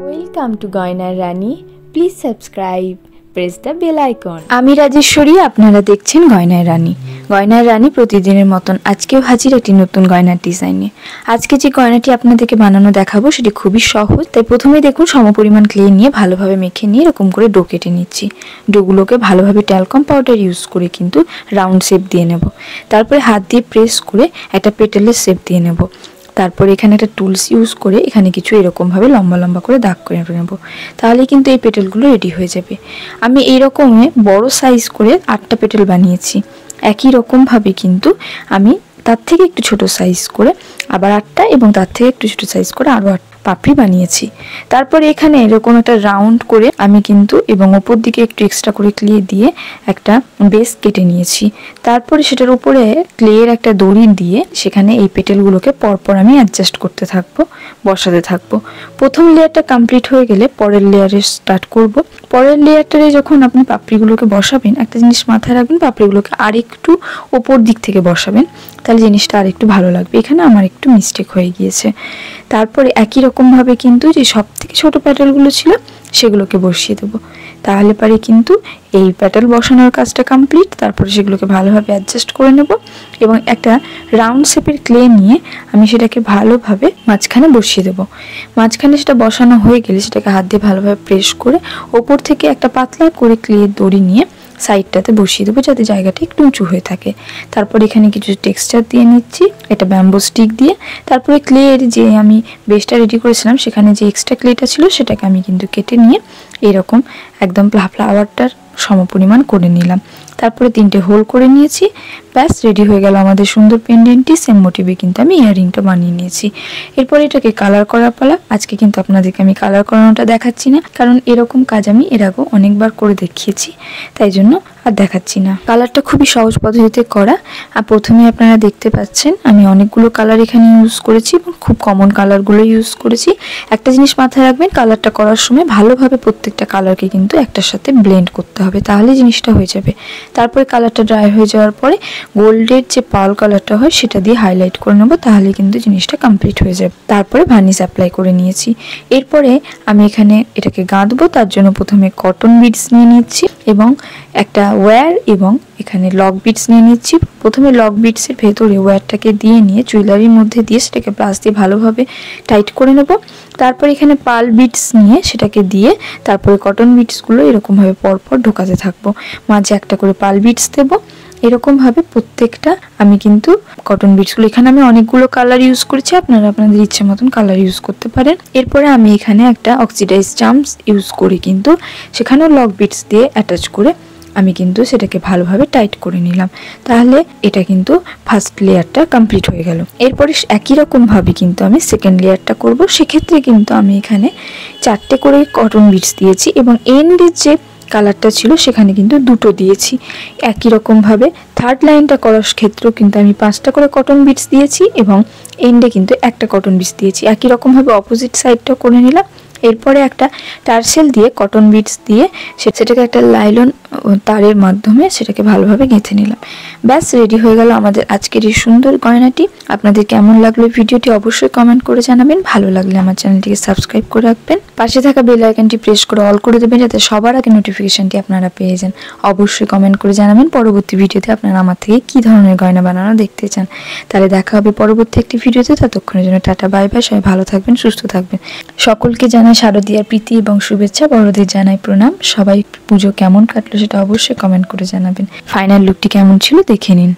Welcome to গয়নার রানী। Please subscribe, press the bell icon. আমি রাজেশ্বরী, আপনারা দেখছেন গয়নার রানী। গয়নার রানী প্রতিদিনের মতন আজকেও হাজির একটি নতুন গয়নার ডিজাইন নিয়ে। আজকে যে গয়নাটি আপনাদেরকে বানানো দেখাবো সেটি খুবই সহজ। তাই প্রথমেই দেখুন সমপরিমাণ ক্লে নিয়ে ভালোভাবে মেখে নিয়ে এরকম করে ডো কেটে নিচ্ছি। ডোগুলোকে ভালোভাবে ট্যালকম পাউডার ইউজ করে কিন্তু রাউন্ড শেপ দিয়ে নেব। তারপরে হাত দিয়ে প্রেস করে একটা পেটেলের শেপ দিয়ে নেব। তারপর এখানে একটা টুলস ইউজ করে এখানে কিছু এরকমভাবে লম্বা লম্বা করে দাগ করে নেব। তাহলে কিন্তু এই পেটেলগুলো রেডি হয়ে যাবে। আমি এইরকমে বড় সাইজ করে 8টা পেটেল বানিয়েছি। একই রকমভাবে কিন্তু আমি তার থেকে একটু ছোট সাইজ করে আবার 8টা এবং তার থেকে একটু ছোট সাইজ করে আরও 8 পাপড়ি বানিয়েছি। তারপরে এখানে এরকম একটা রাউন্ড করে আমি কিন্তু এবং ওপর দিকে একটু এক্সট্রা করে ক্লে দিয়ে একটা বেস কেটে নিয়েছি। তারপরে সেটার উপরে ক্লের একটা দড়ি দিয়ে সেখানে এই পেটেলগুলোকে পরপর আমি অ্যাডজাস্ট করতে থাকবো, বসাতে থাকবো। প্রথম লেয়ারটা কমপ্লিট হয়ে গেলে পরের লেয়ারে স্টার্ট করব। পরের লেয়ারটারে যখন আপনি পাপড়িগুলোকে বসাবেন, একটা জিনিস মাথায় রাখবেন, পাপড়িগুলোকে আরেকটু ওপর দিক থেকে বসাবেন, তাহলে জিনিসটা আরেকটু ভালো লাগবে। এখানে আমার একটু মিস্টেক হয়ে গিয়েছে। তারপরে একই রকমভাবে কিন্তু যে সব থেকে ছোটো প্যাটেলগুলো ছিল সেগুলোকে বসিয়ে দেবো। তাহলে পারে কিন্তু এই প্যাটেল বসানোর কাজটা কমপ্লিট। তারপরে সেগুলোকে ভালোভাবে অ্যাডজাস্ট করে নেব এবং একটা রাউন্ড শেপের ক্লে নিয়ে আমি সেটাকে ভালোভাবে মাঝখানে বসিয়ে দেবো। মাঝখানে সেটা বসানো হয়ে গেলে সেটাকে হাত দিয়ে ভালোভাবে প্রেস করে ওপর থেকে একটা পাতলা করে ক্লের দড়ি নিয়ে সাইডটাতে বসিয়ে দেবো, যাতে জায়গাটা একটু উঁচু হয়ে থাকে। তারপর এখানে কিছু টেক্সচার দিয়ে নিচ্ছি, এটা ব্যাম্বো স্টিক দিয়ে। তারপরে ক্লের যে আমি বেসটা রেডি করেছিলাম সেখানে যে এক্সট্রা ক্লেটা ছিল সেটাকে আমি কিন্তু কেটে নিয়ে এরকম একদম ফ্লাওয়ারটার সমপরিমাণ করে নিলাম। তারপরে 3টে হোল করে নিয়েছি। ব্যাস রেডি হয়ে গেল আমাদের সুন্দর পেন্ডেন্টটি। সেম মোটিভে কিন্তু আমি ইয়াররিংটা বানিয়ে নিয়েছি। এরপর এটাকে কালার করার পালা। আজকে কিন্তু আপনাদেরকে আমি কালার করানোটা দেখাচ্ছি না, কারণ এরকম কাজ আমি এর আগেও অনেকবার করে দেখিয়েছি, তাই জন্য আর দেখাচ্ছি না। কালারটা খুবই সহজ পদ্ধতিতে করা। আর প্রথমে আপনারা দেখতে পাচ্ছেন আমি অনেকগুলো কালার এখানে ইউজ করেছি এবং খুব কমন কালারগুলো ইউজ করেছি। একটা জিনিস মাথায় রাখবেন, কালারটা করার সময় ভালোভাবে প্রত্যেকটা কালারকে কিন্তু একটার সাথে ব্লেন্ড করতে হবে, তাহলে জিনিসটা হয়ে যাবে। তারপরে কালারটা ড্রাই হয়ে যাওয়ার পরে গোল্ডের যে পার্ল কালারটা হয় সেটা দিয়ে হাইলাইট করে নেবো, তাহলে কিন্তু জিনিসটা কমপ্লিট হয়ে যাবে। তারপরে ভার্নিশ অ্যাপ্লাই করে নিয়েছি। এরপরে আমি এখানে এটাকে গাঁথবো। তার জন্য প্রথমে কটন বিডস নিয়ে নিচ্ছি এবং একটা ওয়্যার এবং এখানে লক বিডস নিয়ে নিচ্ছি। প্রথমে লক বিডসের ভেতরে ওয়্যারটাকে দিয়ে নিয়ে জুয়েলারির মধ্যে দিয়ে সেটাকে প্লাস দিয়ে ভালোভাবে টাইট করে নেব। তারপর এখানে পার্ল বিডস নিয়ে সেটাকে দিয়ে তারপরে কটন বিডসগুলো এরকমভাবে পরপর ঢোকাতে থাকবো। মাঝে একটা করে পার্ল বিডস দেবো। এরকমভাবে প্রত্যেকটা আমি কিন্তু কটন বিডসগুলো, এখানে আমি অনেকগুলো কালার ইউজ করেছি, আপনারা আপনাদের ইচ্ছে মতন কালার ইউজ করতে পারেন। এরপরে আমি এখানে একটা অক্সিডাইজ চাম্পস ইউজ করি কিন্তু সেখানেও লক বিডস দিয়ে অ্যাটাচ করে আমি কিন্তু সেটাকে ভালোভাবে টাইট করে নিলাম। তাহলে এটা কিন্তু ফার্স্ট লেয়ারটা কমপ্লিট হয়ে গেল। এরপরে একই রকমভাবে কিন্তু আমি সেকেন্ড লেয়ারটা করব। সেক্ষেত্রে কিন্তু আমি এখানে 4টে করে কটন বিডস দিয়েছি এবং এন্ডের যে কালারটা ছিল সেখানে কিন্তু 2টো দিয়েছি। একই রকমভাবে থার্ড লাইনটা করার ক্ষেত্রেও কিন্তু আমি 5টা করে কটন বিডস দিয়েছি এবং এন্ডে কিন্তু একটা কটন বিডস দিয়েছি। একই রকমভাবে অপোজিট সাইডটা করে নিলাম। এরপরে একটা টার্সেল দিয়ে কটন বিডস দিয়ে সেটাকে একটা লাইলন তারের মাধ্যমে সেটাকে ভালোভাবে গেঁথে নিলাম। ব্যাস রেডি হয়ে গেল আমাদের আজকের এই সুন্দর গয়নাটি। আপনাদের কেমন লাগলো ভিডিওটি অবশ্যই কমেন্ট করে জানাবেন। ভালো লাগলে আমার চ্যানেলটিকে সাবস্ক্রাইব করে রাখবেন। পাশে থাকা বেল আইকনটি প্রেস করে অল করে দেবেন, যাতে সবার আগে নোটিফিকেশনটি আপনারা পেয়ে যান। অবশ্যই কমেন্ট করে জানাবেন পরবর্তী ভিডিওতে আপনারা আমার থেকে কী ধরনের গয়না বানানো দেখতে চান। তাহলে দেখা হবে পরবর্তী একটি ভিডিওতে। ততক্ষণের জন্য টাটা, বাই বাই। সবাই ভালো থাকবেন, সুস্থ থাকবেন। সকলকে জানাই শারদীয়ার প্রীতি এবং শুভেচ্ছা। বড়দের জানাই প্রণাম। সবাই পুজো কেমন কাটলো সেটা অবশ্যই কমেন্ট করে জানাবেন। ফাইনাল লুকটি কেমন ছিল দেখে নিন।